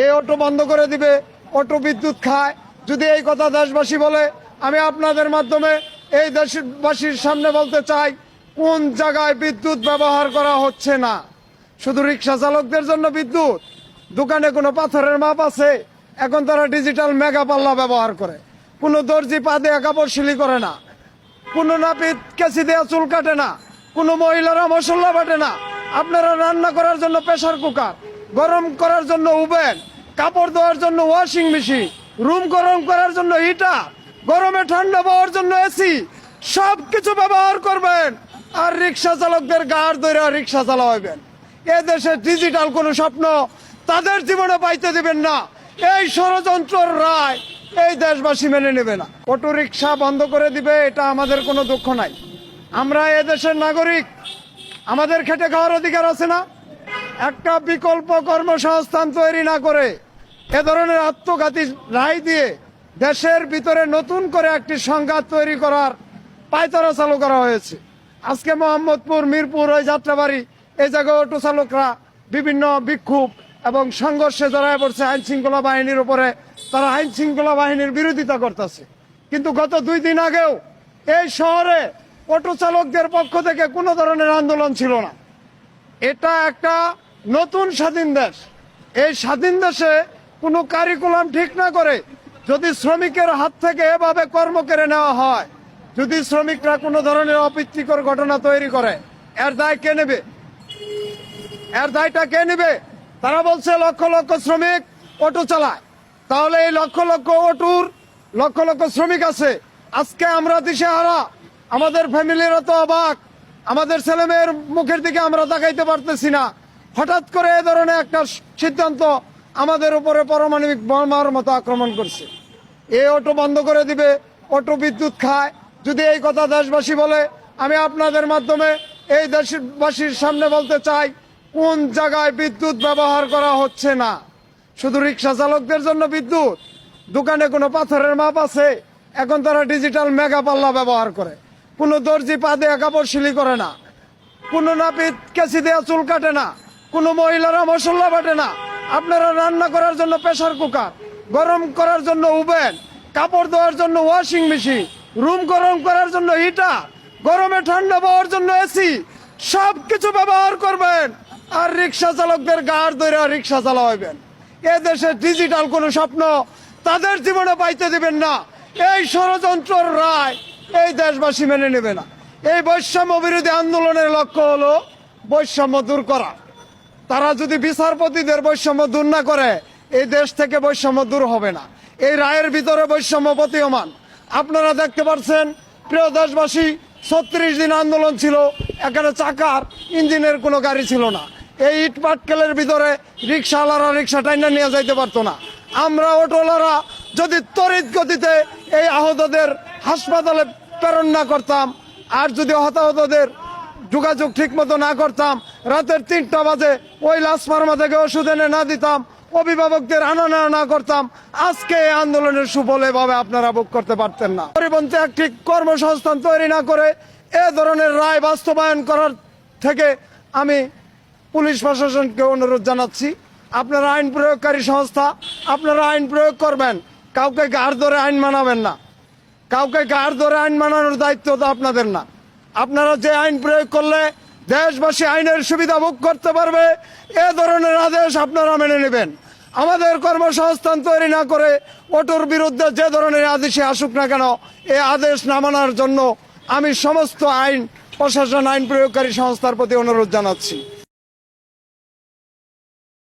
এই অটো বন্ধ করে দিবে, অটো বিদ্যুৎ খায়। যদি এই কথা দেশবাসী বলে, আমি আপনাদের মাধ্যমে এই দেশবাসীর সামনে বলতে চাই, কোন জায়গায় বিদ্যুৎ ব্যবহার করা হচ্ছে না। শুধু রিক্সা চালকদের জন্য বিদ্যুৎ, দোকানে কোনো পাথরের মাপ আছে, এখন তারা ডিজিটাল মেগা পাল্লা ব্যবহার করে। কোনো দর্জি পা দেয়া কাপড় সিলি করে না, কোনো নাপিত কেসি দেয়া চুল কাটে না, কোনো মহিলারা মশলা বাটে না। আপনারা রান্না করার জন্য প্রেসার কুকার, গরম করার জন্য ওভেন, কাপড় ধোয়ার জন্য ওয়াশিং মেশিন, রুম গরম করার জন্য হিটার, গরমে ঠান্ডা পাওয়ার জন্য এসি, সব কিছু ব্যবহার করবেন। আর রিক্সা চালকদের গাড় ধরে রিক্সা চালাবেন। এ দেশে ডিজিটাল কোনো স্বপ্ন তাদের জীবনে পাইতে দিবেন না। এই ষড়যন্ত্রের রায় এই দেশবাসী মেনে নেবে না। অটো রিক্সা বন্ধ করে দিবে, এটা আমাদের কোনো দুঃখ নাই। আমরা এ দেশের নাগরিক, আমাদের খেটে খাওয়ার অধিকার আছে না? একটা বিকল্প কর্মসংস্থান তৈরি না করে এ ধরনের আত্মঘাতী রায় দিয়ে দেশের ভিতরে নতুন করে একটি সংঘাত তৈরি করার পায়তারা চালু করা হয়েছে। আজকে মোহাম্মদপুর, মিরপুর, ওই যাত্রাবাড়ি, এই জায়গায় অটো চালকরা বিভিন্ন বিক্ষোভ এবং সংঘর্ষে জড়ায় পড়ছে আইন শৃঙ্খলা বাহিনীর উপরে। তারা আইন শৃঙ্খলা বাহিনীর বিরোধিতা করতেছে। কিন্তু গত 2 দিন আগেও এই শহরে অটো চালকদের পক্ষ থেকে কোনো ধরনের আন্দোলন ছিল না। এটা একটা নতুন স্বাধীন দেশ। এই স্বাধীন দেশে কোনো কারিকুলাম ঠিক না করে যদি শ্রমিকের হাত থেকে এভাবে কর্ম কেড়ে নেওয়া হয়, যদি শ্রমিকরা কোনো ধরনের অপ্রীতিকর ঘটনা তৈরি করে, এর দায় কে নেবে? এর দায়টা কে নেবে? তারা বলছে লক্ষ লক্ষ শ্রমিক অটো চালায়, তাহলে এই লক্ষ লক্ষ অটোর লক্ষ লক্ষ শ্রমিক আছে। আজকে আমরা দিশেহারা, আমাদের ফ্যামিলিরা তো অবাক, আমাদের ছেলে মেয়ের মুখের দিকে আমরা তাকাইতে পারতেছি না। হঠাৎ করে এ ধরনের একটা সিদ্ধান্ত আমাদের উপরে পারমাণবিক বোমার মতো আক্রমণ করছে। এই অটো বন্ধ করে দিবে, অটো বিদ্যুৎ খায়। যদি এই কথা দেশবাসী বলে, আমি আপনাদের মাধ্যমে এই দেশবাসীর সামনে বলতে চাই, কোন জায়গায় বিদ্যুৎ ব্যবহার করা হচ্ছে না। শুধু রিক্সা চালকদের জন্য বিদ্যুৎ, দোকানে কোনো পাথরের মাপ আছে, এখন তারা ডিজিটাল মেগা পাল্লা ব্যবহার করে। কোনো দর্জি পা দেয়া কাপড় সিলি করে না, কোনো নাপিত কেসি দেয়া চুল কাটে না, কোনো মহিলারা মশলা বাটে না। আপনারা রান্না করার জন্য প্রেসার কুকার, গরম করার জন্য ওভেন, কাপড় ধোয়ার জন্য ওয়াশিং মেশিন, রুম গরম করার জন্য হিটার, গরমে ঠান্ডা পাওয়ার জন্য এসি, সব কিছু ব্যবহার করবেন। আর রিক্সা চালকদের গাড় ধরে রিক্সা চালাবেন। এ দেশে ডিজিটাল কোনো স্বপ্ন তাদের জীবনে পাইতে দিবেন না। এই ষড়যন্ত্রের রায় এই দেশবাসী মেনে নেবে না। এই বৈষম্য বিরোধী আন্দোলনের লক্ষ্য হলো বৈষম্য দূর করা। তারা যদি বিচারপতিদের বৈষম্য দূর না করে, এই দেশ থেকে বৈষম্য দূর হবে না। এই রায়ের ভিতরে বৈষম্য প্রতীয়মান। আপনারা দেখতে পাচ্ছেন, প্রিয় দেশবাসী, 36 দিন আন্দোলন ছিল, এখানে চাকার ইঞ্জিনের কোনো গাড়ি ছিল না। এই ইট পাটকেলের ভিতরে রিক্সাওয়ালারা রিক্সা টাইনা নিয়ে যাইতে পারতো না। আমরা অটোওয়ালারা যদি তড়িৎ গতিতে এই আহতদের হাসপাতালে প্রেরণ না করতাম, আর যদি হতাহতদের যোগাযোগ ঠিক মতো না করতাম, রাতের 3টা বাজে ওই লাশমারমা থেকে ওষুধ এনে না দিতাম, অভিভাবকদের আনা না করতাম, আজকে এই আন্দোলনের সুফল এভাবে আপনারা ভোগ করতে পারতেন না। পরিবহনে একটি কর্মসংস্থান তৈরি না করে এ ধরনের রায় বাস্তবায়ন করার থেকে আমি পুলিশ প্রশাসনকে অনুরোধ জানাচ্ছি, আপনারা আইন প্রয়োগকারী সংস্থা, আপনারা আইন প্রয়োগ করবেন, কাউকে গাড় ধরে আইন মানাবেন না। কাউকে গাড় ধরে আইন মানানোর দায়িত্ব তো আপনাদের না। আপনারা যে আইন প্রয়োগ করলে দেশবাসী আইনের সুবিধা ভোগ করতে পারবে, এ ধরনের আদেশ আপনারা মেনে নেবেন। আমাদের কর্মসংস্থান তৈরি না করে অটোর বিরুদ্ধে যে ধরনের আদেশে আসুক না কেন, এই আদেশ না মানার জন্য আমি সমস্ত আইন প্রশাসন, আইন প্রয়োগকারী সংস্থার প্রতি অনুরোধ জানাচ্ছি।